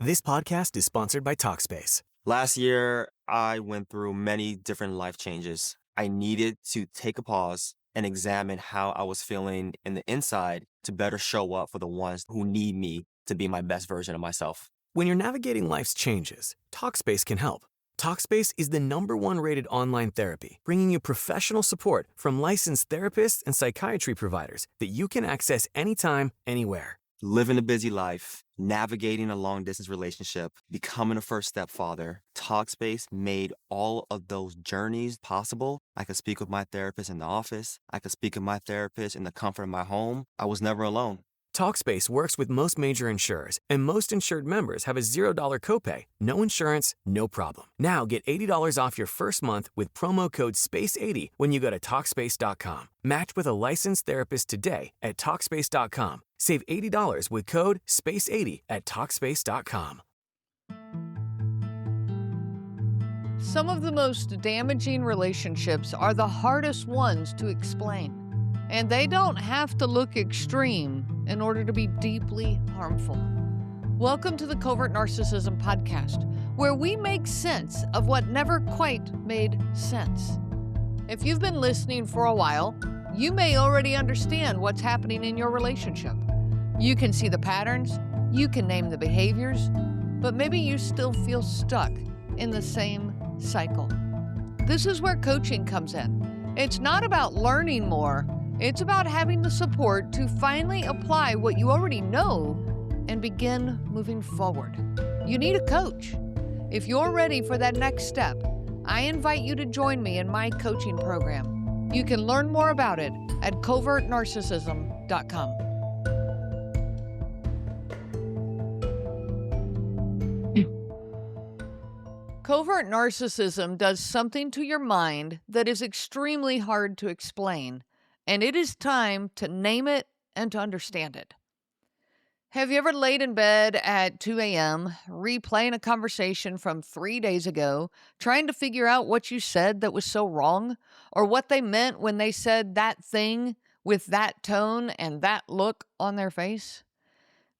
This podcast is sponsored by Talkspace. Last year, I went through many different life changes. I needed to take a pause and examine how I was feeling in the inside to better show up for the ones who need me to be my best version of myself. When you're navigating life's changes, Talkspace can help. Talkspace is the #1 rated online therapy, bringing you professional support from licensed therapists and psychiatry providers that you can access anytime, anywhere. Living a busy life, navigating a long-distance relationship, becoming a first-step father, Talkspace made all of those journeys possible. I could speak with my therapist in the office. I could speak with my therapist in the comfort of my home. I was never alone. Talkspace works with most major insurers, and most insured members have a $0 copay. No insurance, no problem. Now get $80 off your first month with promo code SPACE80 when you go to Talkspace.com. Match with a licensed therapist today at Talkspace.com. Save $80 with code SPACE80 at Talkspace.com. Some of the most damaging relationships are the hardest ones to explain. And they don't have to look extreme in order to be deeply harmful. Welcome to the Covert Narcissism Podcast, where we make sense of what never quite made sense. If you've been listening for a while, you may already understand what's happening in your relationship. You can see the patterns, you can name the behaviors, but maybe you still feel stuck in the same cycle. This is where coaching comes in. It's not about learning more. It's about having the support to finally apply what you already know and begin moving forward. You need a coach. If you're ready for that next step, I invite you to join me in my coaching program. You can learn more about it at covertnarcissism.com. Covert narcissism does something to your mind that is extremely hard to explain. And it is time to name it and to understand it. Have you ever laid in bed at 2 a.m., replaying a conversation from 3 days ago, trying to figure out what you said that was so wrong, or what they meant when they said that thing with that tone and that look on their face?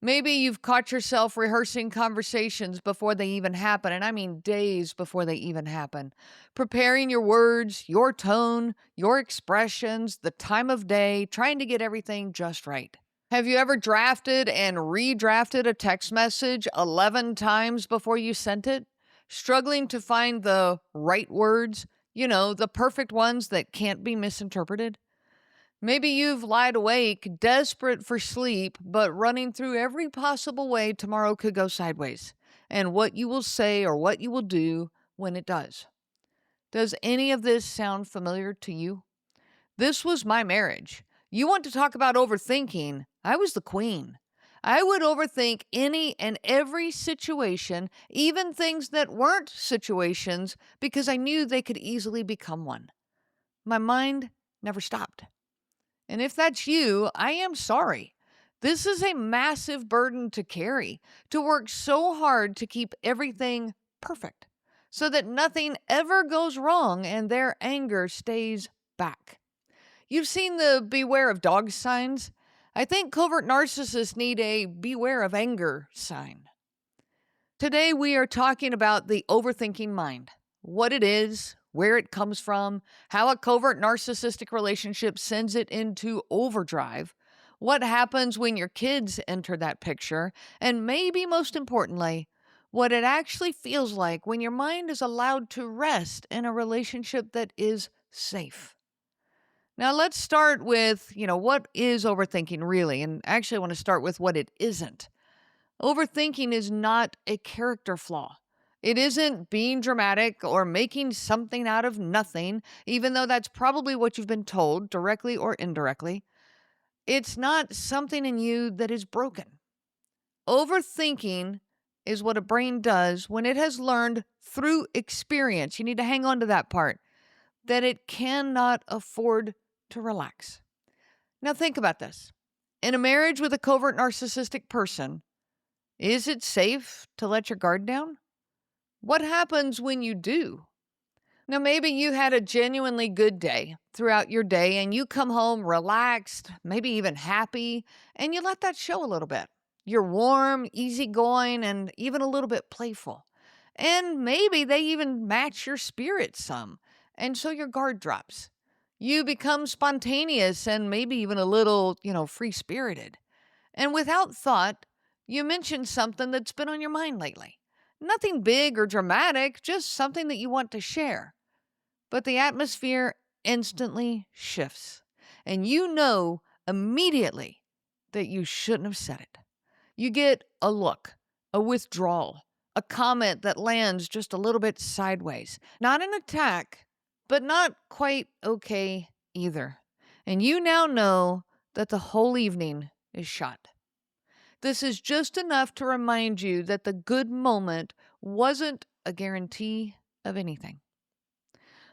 Maybe you've caught yourself rehearsing conversations before they even happen, and I mean days before they even happen. Preparing your words, your tone, your expressions, the time of day, trying to get everything just right. Have you ever drafted and redrafted a text message 11 times before you sent it? Struggling to find the right words, the perfect ones that can't be misinterpreted? Maybe you've lied awake, desperate for sleep, but running through every possible way tomorrow could go sideways, and what you will say or what you will do when it does. Does any of this sound familiar to you? This was my marriage. You want to talk about overthinking? I was the queen. I would overthink any and every situation, even things that weren't situations, because I knew they could easily become one. My mind never stopped. And if that's you, I am sorry. This is a massive burden to carry, to work so hard to keep everything perfect, so that nothing ever goes wrong and their anger stays back. You've seen the beware of dog signs. I think covert narcissists need a beware of anger sign. Today we are talking about the overthinking mind, what it is, where it comes from, how a covert narcissistic relationship sends it into overdrive, what happens when your kids enter that picture, and maybe most importantly, what it actually feels like when your mind is allowed to rest in a relationship that is safe. Now let's start with, what is overthinking really? And actually I want to start with what it isn't. Overthinking is not a character flaw. It isn't being dramatic or making something out of nothing, even though that's probably what you've been told, directly or indirectly. It's not something in you that is broken. Overthinking is what a brain does when it has learned through experience, you need to hang on to that part, that it cannot afford to relax. Now think about this. In a marriage with a covert narcissistic person, is it safe to let your guard down? What happens when you do? Now, maybe you had a genuinely good day throughout your day and you come home relaxed, maybe even happy, and you let that show a little bit. You're warm, easygoing, and even a little bit playful. And maybe they even match your spirit some. And so your guard drops. You become spontaneous and maybe even a little, free-spirited. And without thought, you mention something that's been on your mind lately. Nothing big or dramatic, just something that you want to share. But the atmosphere instantly shifts. And you know immediately that you shouldn't have said it. You get a look, a withdrawal, a comment that lands just a little bit sideways. Not an attack, but not quite okay either. And you now know that the whole evening is shot. This is just enough to remind you that the good moment wasn't a guarantee of anything.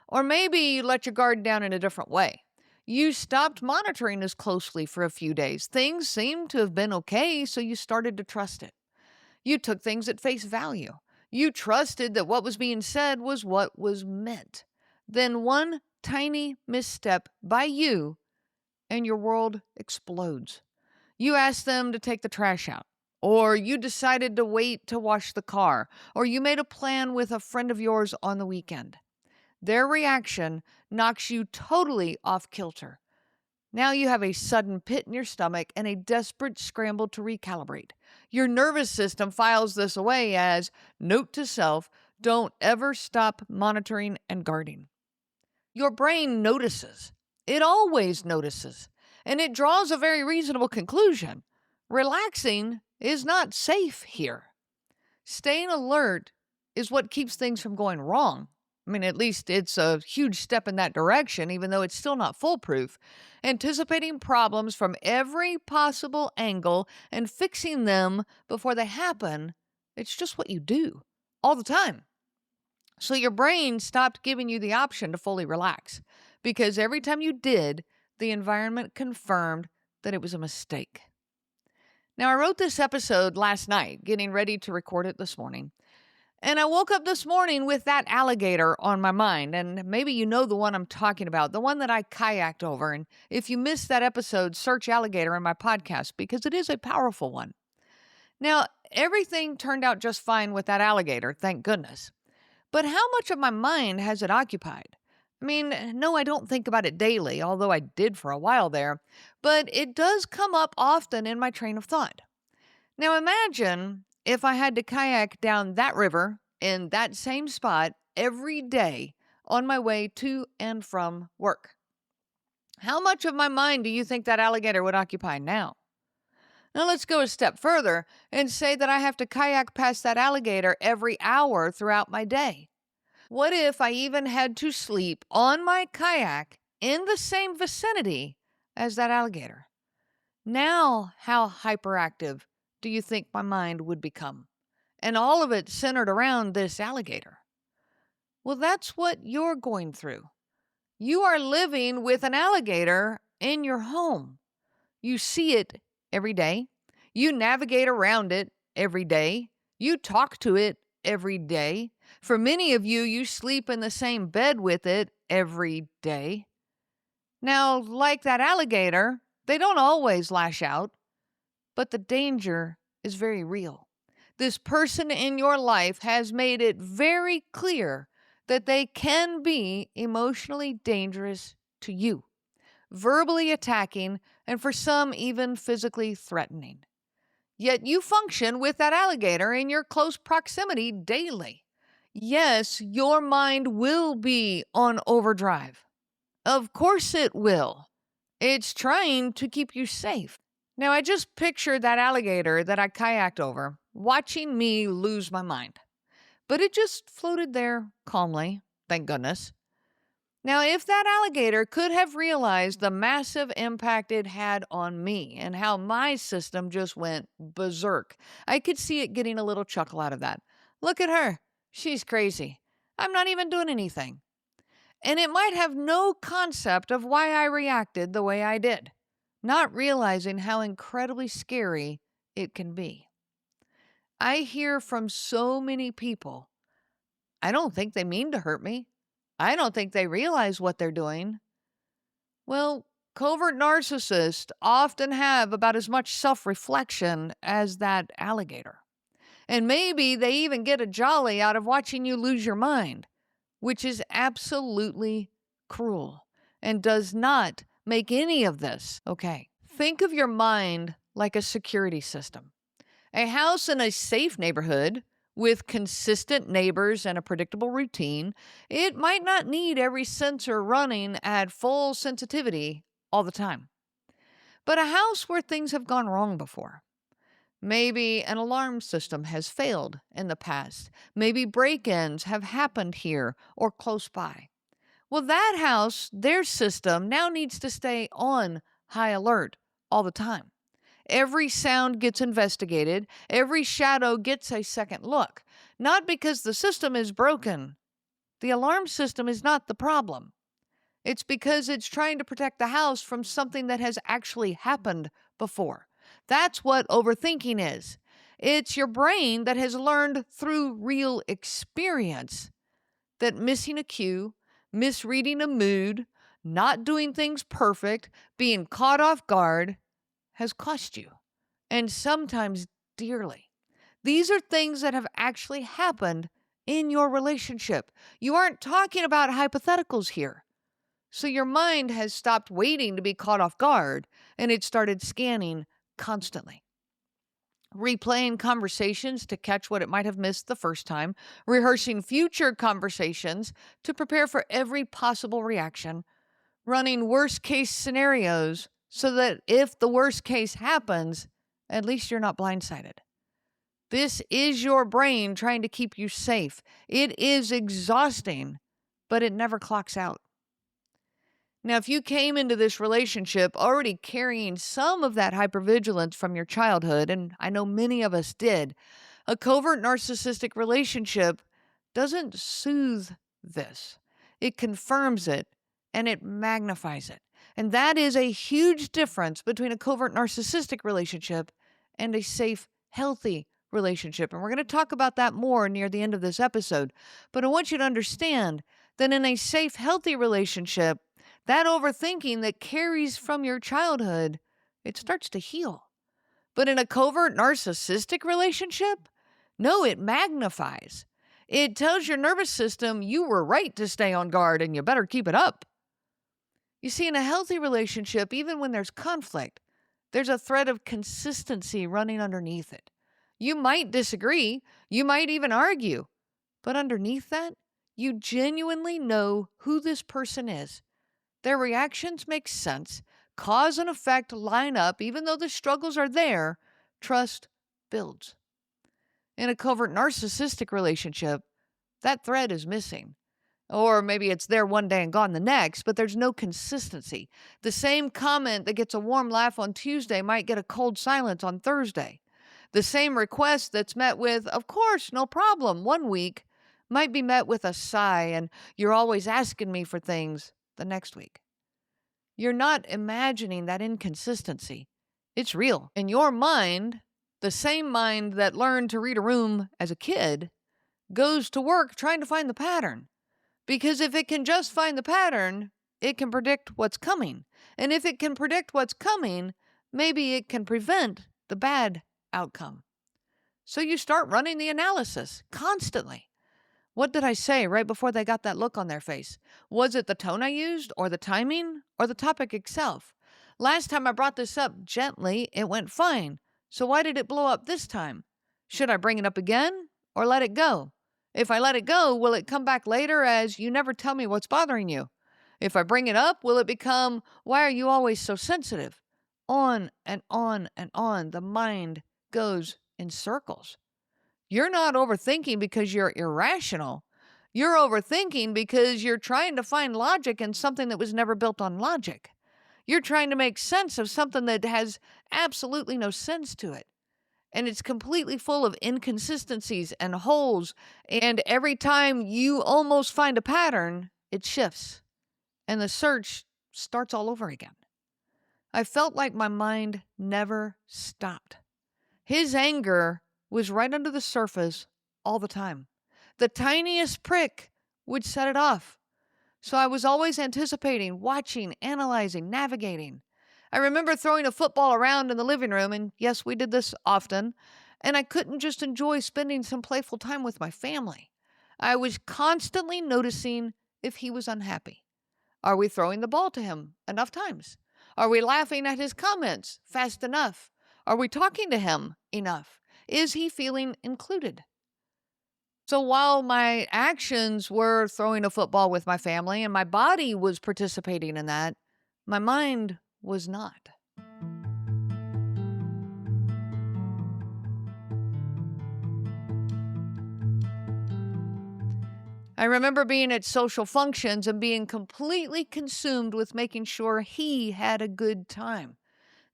Or maybe you let your guard down in a different way. You stopped monitoring as closely for a few days. Things seemed to have been okay, so you started to trust it. You took things at face value. You trusted that what was being said was what was meant. Then one tiny misstep by you, and your world explodes. You asked them to take the trash out, or you decided to wait to wash the car, or you made a plan with a friend of yours on the weekend. Their reaction knocks you totally off kilter. Now you have a sudden pit in your stomach and a desperate scramble to recalibrate. Your nervous system files this away as, note to self, don't ever stop monitoring and guarding. Your brain notices. It always notices. And it draws a very reasonable conclusion. Relaxing is not safe here. Staying alert is what keeps things from going wrong. At least it's a huge step in that direction, even though it's still not foolproof. Anticipating problems from every possible angle and fixing them before they happen, it's just what you do all the time. So your brain stopped giving you the option to fully relax, because every time you did, the environment confirmed that it was a mistake. Now, I wrote this episode last night, getting ready to record it this morning. And I woke up this morning with that alligator on my mind. And maybe you know the one I'm talking about, the one that I kayaked over. And if you missed that episode, search alligator in my podcast, because it is a powerful one. Now, everything turned out just fine with that alligator, thank goodness. But how much of my mind has it occupied? No, I don't think about it daily, although I did for a while there. But it does come up often in my train of thought. Now, imagine if I had to kayak down that river in that same spot every day on my way to and from work. How much of my mind do you think that alligator would occupy now? Now let's go a step further and say that I have to kayak past that alligator every hour throughout my day. What if I even had to sleep on my kayak in the same vicinity as that alligator? Now, how hyperactive do you think my mind would become? And all of it centered around this alligator. Well, that's what you're going through. You are living with an alligator in your home. You see it every day. You navigate around it every day. You talk to it every day. For many of you, you sleep in the same bed with it every day. Now, like that alligator, they don't always lash out. But the danger is very real. This person in your life has made it very clear that they can be emotionally dangerous to you, verbally attacking, and for some even physically threatening. Yet you function with that alligator in your close proximity daily. Yes, your mind will be on overdrive. Of course it will. It's trying to keep you safe. Now, I just pictured that alligator that I kayaked over, watching me lose my mind. But it just floated there calmly, thank goodness. Now, if that alligator could have realized the massive impact it had on me and how my system just went berserk, I could see it getting a little chuckle out of that. Look at her. She's crazy. I'm not even doing anything. And it might have no concept of why I reacted the way I did, not realizing how incredibly scary it can be. I hear from so many people, I don't think they mean to hurt me. I don't think they realize what they're doing. Well, Covert narcissists often have about as much self-reflection as that alligator. And maybe they even get a jolly out of watching you lose your mind, which is absolutely cruel and does not make any of this okay. Think of your mind like a security system. A house in a safe neighborhood with consistent neighbors and a predictable routine, it might not need every sensor running at full sensitivity all the time. But a house where things have gone wrong before. Maybe an alarm system has failed in the past. Maybe break-ins have happened here or close by. Well, that house, their system, now needs to stay on high alert all the time. Every sound gets investigated. Every shadow gets a second look. Not because the system is broken. The alarm system is not the problem. It's because it's trying to protect the house from something that has actually happened before. That's what overthinking is. It's your brain that has learned through real experience that missing a cue, misreading a mood, not doing things perfect, being caught off guard has cost you, and sometimes dearly. These are things that have actually happened in your relationship. You aren't talking about hypotheticals here. So your mind has stopped waiting to be caught off guard, and it started scanning constantly. Replaying conversations to catch what it might have missed the first time, rehearsing future conversations to prepare for every possible reaction, running worst-case scenarios so that if the worst case happens, at least you're not blindsided. This is your brain trying to keep you safe. It is exhausting, but it never clocks out. Now, if you came into this relationship already carrying some of that hypervigilance from your childhood, and I know many of us did, a covert narcissistic relationship doesn't soothe this. It confirms it, and it magnifies it. And that is a huge difference between a covert narcissistic relationship and a safe, healthy relationship. And we're going to talk about that more near the end of this episode. But I want you to understand that in a safe, healthy relationship, that overthinking that carries from your childhood, it starts to heal. But in a covert narcissistic relationship, no, it magnifies. It tells your nervous system you were right to stay on guard and you better keep it up. You see, in a healthy relationship, even when there's conflict, there's a thread of consistency running underneath it. You might disagree, you might even argue, but underneath that, you genuinely know who this person is. Their reactions make sense. Cause and effect line up. Even though the struggles are there, trust builds. In a covert narcissistic relationship, that thread is missing. Or maybe it's there one day and gone the next, but there's no consistency. The same comment that gets a warm laugh on Tuesday might get a cold silence on Thursday. The same request that's met with, of course, no problem, one week, might be met with a sigh and you're always asking me for things the next week. You're not imagining that inconsistency. It's real. In your mind, the same mind that learned to read a room as a kid goes to work trying to find the pattern. Because if it can just find the pattern, it can predict what's coming. And if it can predict what's coming, maybe it can prevent the bad outcome. So you start running the analysis constantly. What did I say right before they got that look on their face? Was it the tone I used, or the timing, or the topic itself? Last time I brought this up gently, it went fine. So why did it blow up this time? Should I bring it up again, or let it go? If I let it go, will it come back later as you never tell me what's bothering you? If I bring it up, will it become, why are you always so sensitive? On and on and on, the mind goes in circles. You're not overthinking because you're irrational. You're overthinking because you're trying to find logic in something that was never built on logic. You're trying to make sense of something that has absolutely no sense to it. And it's completely full of inconsistencies and holes. And every time you almost find a pattern, it shifts. And the search starts all over again. I felt like my mind never stopped. His anger was right under the surface all the time. The tiniest prick would set it off. So I was always anticipating, watching, analyzing, navigating. I remember throwing a football around in the living room, and yes, we did this often, and I couldn't just enjoy spending some playful time with my family. I was constantly noticing if he was unhappy. Are we throwing the ball to him enough times? Are we laughing at his comments fast enough? Are we talking to him enough? Is he feeling included? So while my actions were throwing a football with my family and my body was participating in that, my mind was not. I remember being at social functions and being completely consumed with making sure he had a good time.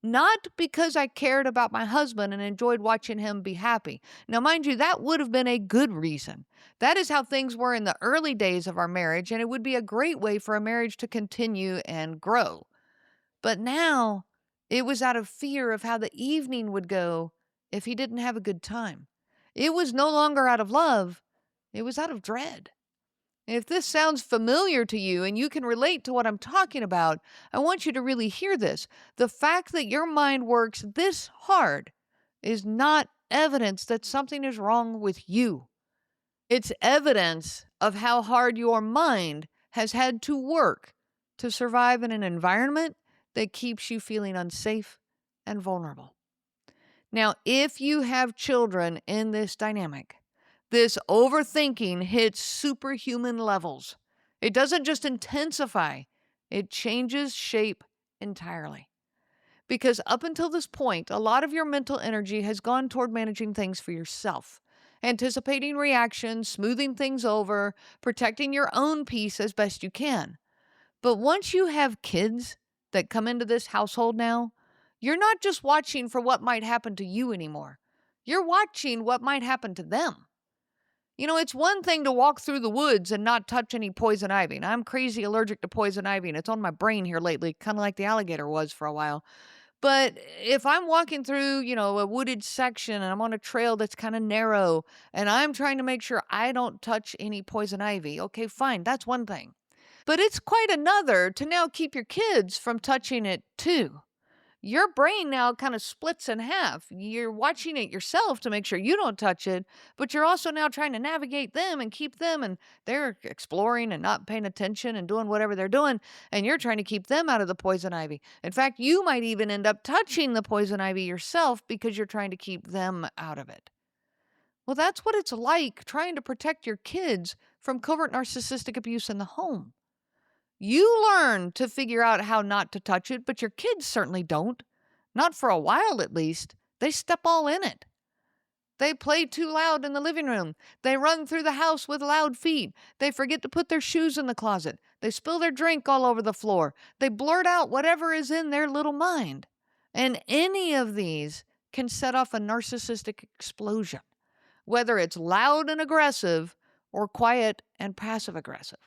Not because I cared about my husband and enjoyed watching him be happy. Now, mind you, that would have been a good reason. That is how things were in the early days of our marriage, and it would be a great way for a marriage to continue and grow. But now, it was out of fear of how the evening would go if he didn't have a good time. It was no longer out of love, it was out of dread. If this sounds familiar to you and you can relate to what I'm talking about, I want you to really hear this. The fact that your mind works this hard is not evidence that something is wrong with you. It's evidence of how hard your mind has had to work to survive in an environment that keeps you feeling unsafe and vulnerable. Now, if you have children in this dynamic, this overthinking hits superhuman levels. It doesn't just intensify, it changes shape entirely. Because up until this point, a lot of your mental energy has gone toward managing things for yourself, anticipating reactions, smoothing things over, protecting your own peace as best you can. But once you have kids that come into this household now, you're not just watching for what might happen to you anymore. You're watching what might happen to them. You know, it's one thing to walk through the woods and not touch any poison ivy. And I'm crazy allergic to poison ivy, and it's on my brain here lately, kind of like the alligator was for a while. But if I'm walking through, a wooded section and I'm on a trail that's kind of narrow and I'm trying to make sure I don't touch any poison ivy, okay, fine, that's one thing. But it's quite another to now keep your kids from touching it too. Your brain now kind of splits in half. You're watching it yourself to make sure you don't touch it, but you're also now trying to navigate them and keep them, and they're exploring and not paying attention and doing whatever they're doing, and you're trying to keep them out of the poison ivy. In fact, you might even end up touching the poison ivy yourself because you're trying to keep them out of it. Well, that's what it's like trying to protect your kids from covert narcissistic abuse in the home. You learn to figure out how not to touch it, but your kids certainly don't. Not for a while, at least. They step all in it. They play too loud in the living room. They run through the house with loud feet. They forget to put their shoes in the closet. They spill their drink all over the floor. They blurt out whatever is in their little mind. And any of these can set off a narcissistic explosion, whether it's loud and aggressive or quiet and passive-aggressive.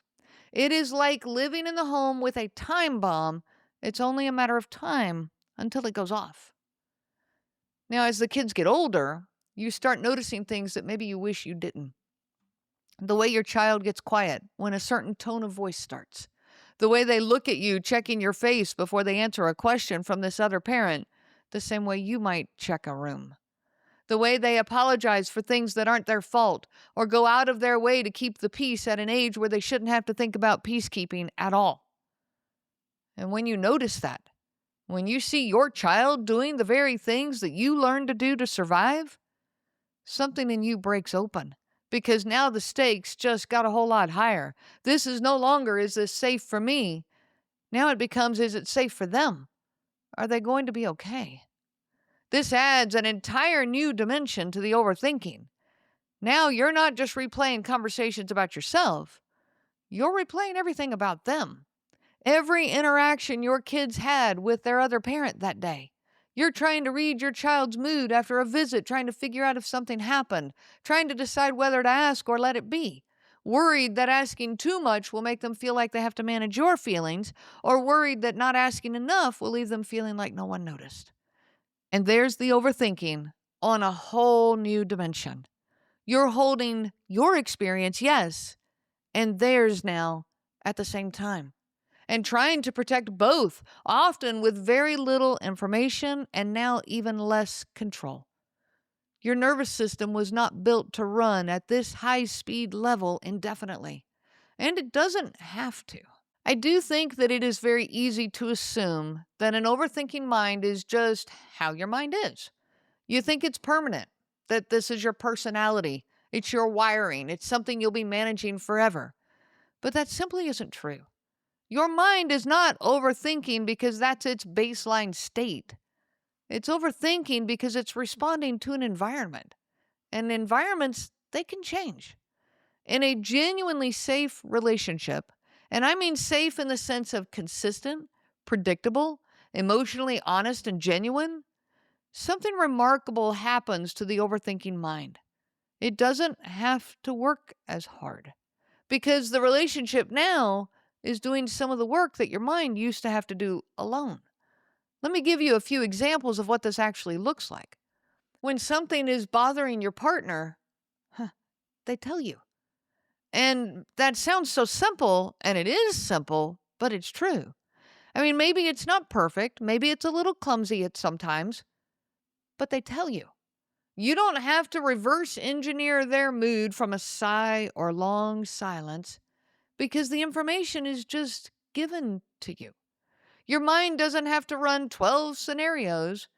It is like living in the home with a time bomb. It's only a matter of time until it goes off. Now, as the kids get older, you start noticing things that maybe you wish you didn't. The way your child gets quiet when a certain tone of voice starts. The way they look at you, checking your face before they answer a question from this other parent, the same way you might check a room. The way they apologize for things that aren't their fault, or go out of their way to keep the peace at an age where they shouldn't have to think about peacekeeping at all. And when you notice that, when you see your child doing the very things that you learned to do to survive, something in you breaks open, because now the stakes just got a whole lot higher. This is no longer, is this safe for me? Now it becomes, is it safe for them? Are they going to be okay? This adds an entire new dimension to the overthinking. Now you're not just replaying conversations about yourself. You're replaying everything about them. Every interaction your kids had with their other parent that day. You're trying to read your child's mood after a visit, trying to figure out if something happened, trying to decide whether to ask or let it be. Worried that asking too much will make them feel like they have to manage your feelings, or worried that not asking enough will leave them feeling like no one noticed. And there's the overthinking on a whole new dimension. You're holding your experience, yes, and theirs now at the same time and trying to protect both, often with very little information and now even less control. Your nervous system was not built to run at this high-speed level indefinitely, and it doesn't have to. I do think that it is very easy to assume that an overthinking mind is just how your mind is. You think it's permanent, that this is your personality, it's your wiring, it's something you'll be managing forever. But that simply isn't true. Your mind is not overthinking because that's its baseline state. It's overthinking because it's responding to an environment. And environments, they can change. In a genuinely safe relationship, and I mean safe in the sense of consistent, predictable, emotionally honest, and genuine, something remarkable happens to the overthinking mind. It doesn't have to work as hard because the relationship now is doing some of the work that your mind used to have to do alone. Let me give you a few examples of what this actually looks like. When something is bothering your partner, they tell you. And that sounds so simple, and it is simple, but it's true. I mean, maybe it's not perfect, maybe it's a little clumsy at sometimes, but they tell you. You don't have to reverse engineer their mood from a sigh or long silence because the information is just given to you. Your mind doesn't have to run 12 scenarios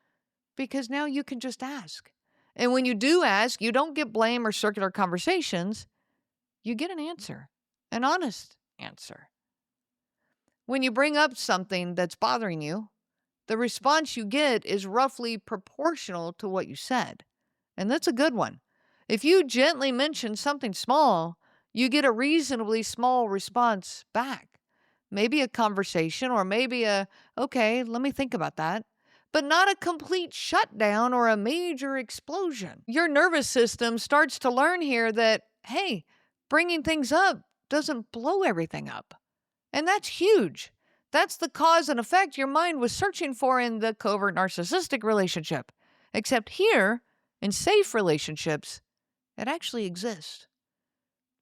because now you can just ask. And when you do ask, you don't get blame or circular conversations. You get an answer, an honest answer. When you bring up something that's bothering you, the response you get is roughly proportional to what you said. And that's a good one. If you gently mention something small, you get a reasonably small response back. Maybe a conversation or maybe okay, let me think about that. But not a complete shutdown or a major explosion. Your nervous system starts to learn here that, hey, bringing things up doesn't blow everything up. And that's huge. That's the cause and effect your mind was searching for in the covert narcissistic relationship. Except here, in safe relationships, it actually exists.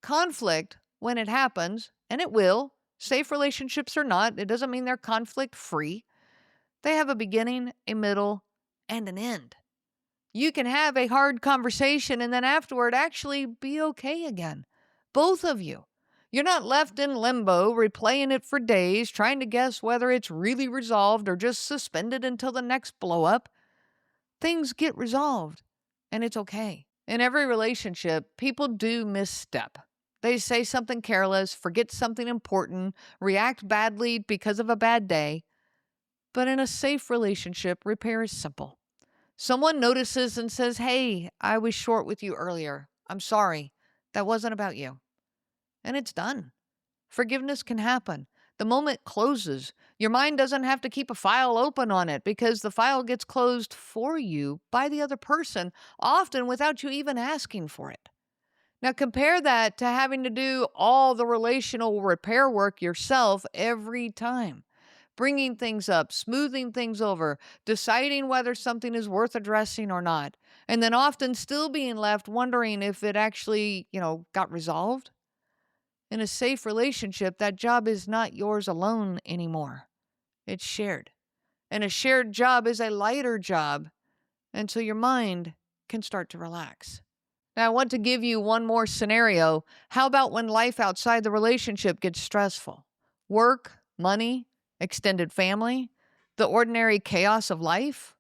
Conflict, when it happens, and it will, safe relationships or not, it doesn't mean they're conflict-free. They have a beginning, a middle, and an end. You can have a hard conversation and then afterward actually be okay again. Both of you. You're not left in limbo, replaying it for days, trying to guess whether it's really resolved or just suspended until the next blow-up. Things get resolved, and it's okay. In every relationship, people do misstep. They say something careless, forget something important, react badly because of a bad day. But in a safe relationship, repair is simple. Someone notices and says, hey, I was short with you earlier. I'm sorry. That wasn't about you. And it's done. Forgiveness can happen. The moment closes. Your mind doesn't have to keep a file open on it because the file gets closed for you by the other person, often without you even asking for it. Now compare that to having to do all the relational repair work yourself every time. Bringing things up, smoothing things over, deciding whether something is worth addressing or not, and then often still being left wondering if it actually, got resolved. In a safe relationship, that job is not yours alone anymore. It's shared. And a shared job is a lighter job, and so your mind can start to relax. Now, I want to give you one more scenario. How about when life outside the relationship gets stressful? Work, money, extended family, the ordinary chaos of life?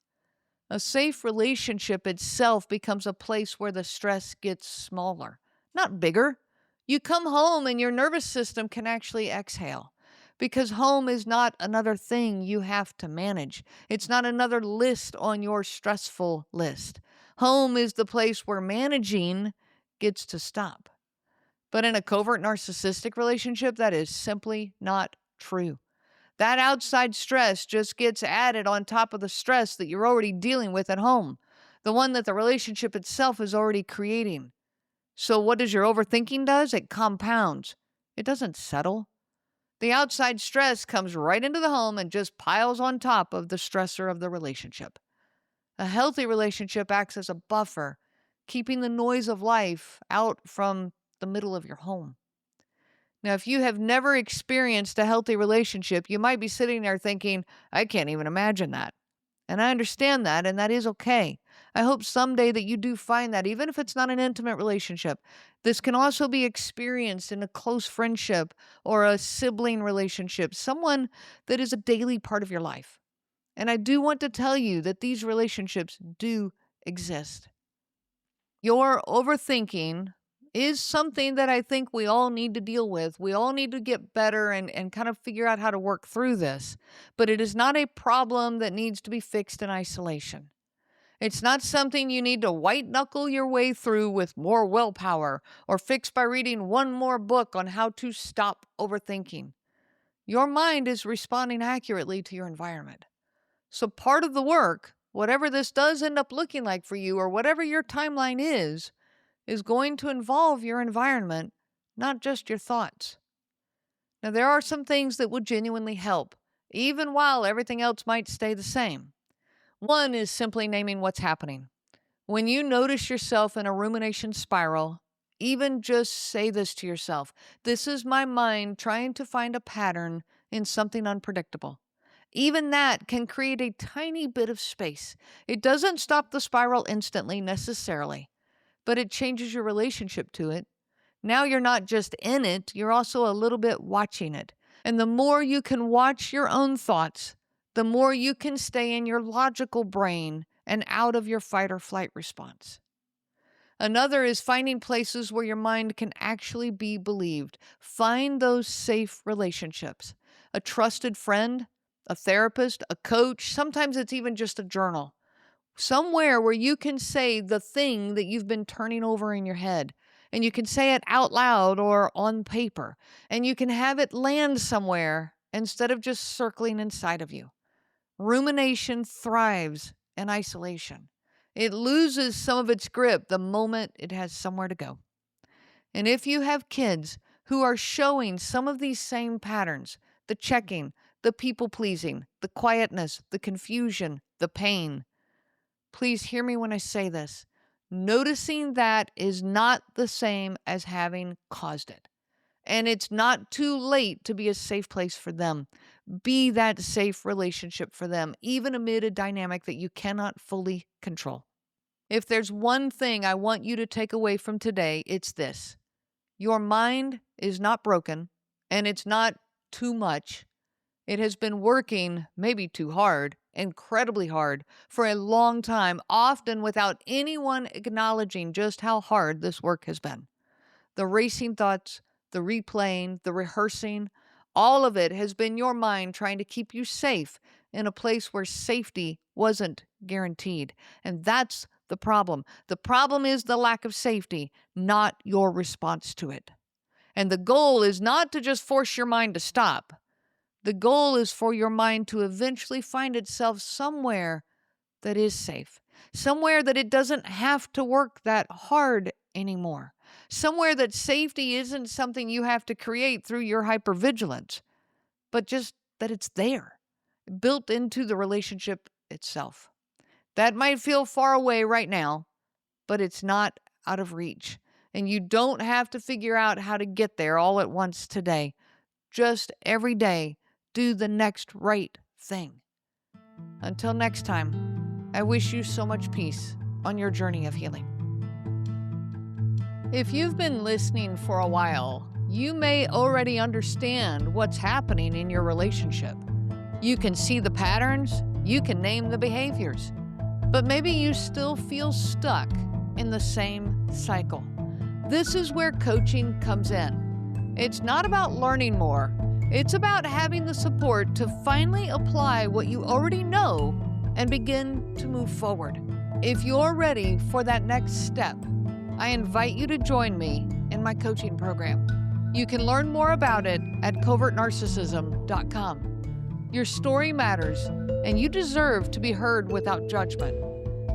A safe relationship itself becomes a place where the stress gets smaller, not bigger. You come home and your nervous system can actually exhale because home is not another thing you have to manage. It's not another list on your stressful list. Home is the place where managing gets to stop. But in a covert narcissistic relationship, that is simply not true. That outside stress just gets added on top of the stress that you're already dealing with at home, the one that the relationship itself is already creating. So what does your overthinking does? It compounds. It doesn't settle. The outside stress comes right into the home and just piles on top of the stressor of the relationship. A healthy relationship acts as a buffer, keeping the noise of life out from the middle of your home. Now, if you have never experienced a healthy relationship, you might be sitting there thinking, I can't even imagine that. And I understand that, and that is okay. I hope someday that you do find that, even if it's not an intimate relationship. This can also be experienced in a close friendship or a sibling relationship, someone that is a daily part of your life. And I do want to tell you that these relationships do exist. Your overthinking is something that I think we all need to deal with. We all need to get better and kind of figure out how to work through this. But it is not a problem that needs to be fixed in isolation. It's not something you need to white knuckle your way through with more willpower or fix by reading one more book on how to stop overthinking. Your mind is responding accurately to your environment. So part of the work, whatever this does end up looking like for you or whatever your timeline is going to involve your environment, not just your thoughts. Now, there are some things that will genuinely help, even while everything else might stay the same. One is simply naming what's happening. When you notice yourself in a rumination spiral, even just say this to yourself. This is my mind trying to find a pattern in something unpredictable. Even that can create a tiny bit of space. It doesn't stop the spiral instantly necessarily, but it changes your relationship to it. Now you're not just in it, you're also a little bit watching it. And the more you can watch your own thoughts, the more you can stay in your logical brain and out of your fight or flight response. Another is finding places where your mind can actually be believed. Find those safe relationships. A trusted friend, a therapist, a coach, sometimes it's even just a journal. Somewhere where you can say the thing that you've been turning over in your head, and you can say it out loud or on paper, and you can have it land somewhere instead of just circling inside of you. Rumination thrives in isolation. It loses some of its grip the moment it has somewhere to go. And if you have kids who are showing some of these same patterns, the checking, the people-pleasing, the quietness, the confusion, the pain, please hear me when I say this. Noticing that is not the same as having caused it. And it's not too late to be a safe place for them. Be that safe relationship for them, even amid a dynamic that you cannot fully control. If there's one thing I want you to take away from today, it's this. Your mind is not broken, and it's not too much. It has been working maybe too hard, incredibly hard, for a long time, often without anyone acknowledging just how hard this work has been. The racing thoughts, the replaying, the rehearsing, all of it has been your mind trying to keep you safe in a place where safety wasn't guaranteed. And that's the problem. The problem is the lack of safety, not your response to it. And the goal is not to just force your mind to stop. The goal is for your mind to eventually find itself somewhere that is safe, somewhere that it doesn't have to work that hard anymore, somewhere that safety isn't something you have to create through your hypervigilance, but just that it's there, built into the relationship itself. That might feel far away right now, but it's not out of reach. And you don't have to figure out how to get there all at once today. Just every day, do the next right thing. Until next time, I wish you so much peace on your journey of healing. If you've been listening for a while, you may already understand what's happening in your relationship. You can see the patterns, you can name the behaviors, but maybe you still feel stuck in the same cycle. This is where coaching comes in. It's not about learning more. It's about having the support to finally apply what you already know and begin to move forward. If you're ready for that next step, I invite you to join me in my coaching program. You can learn more about it at covertnarcissism.com. Your story matters, and you deserve to be heard without judgment.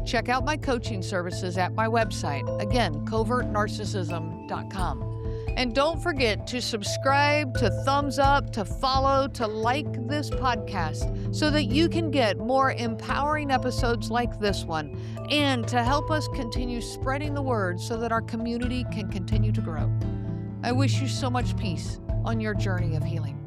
Check out my coaching services at my website, again, covertnarcissism.com. And don't forget to subscribe, to thumbs up, to follow, to like this podcast so that you can get more empowering episodes like this one and to help us continue spreading the word so that our community can continue to grow. I wish you so much peace on your journey of healing.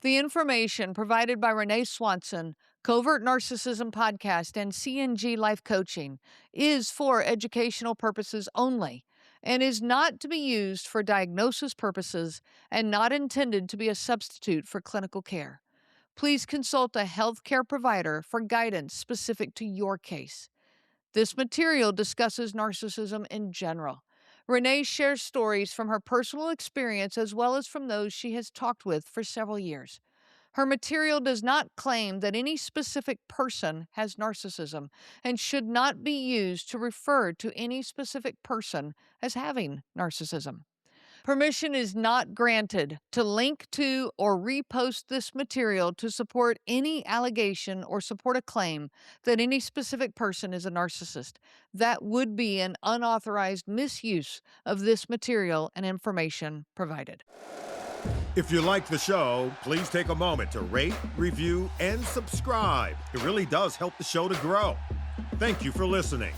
The information provided by Renee Swanson, Covert Narcissism Podcast, and CNG Life Coaching is for educational purposes only and is not to be used for diagnosis purposes and not intended to be a substitute for clinical care. Please consult a healthcare provider for guidance specific to your case. This material discusses narcissism in general. Renee shares stories from her personal experience as well as from those she has talked with for several years. Her material does not claim that any specific person has narcissism and should not be used to refer to any specific person as having narcissism. Permission is not granted to link to or repost this material to support any allegation or support a claim that any specific person is a narcissist. That would be an unauthorized misuse of this material and information provided. If you like the show, please take a moment to rate, review, and subscribe. It really does help the show to grow. Thank you for listening.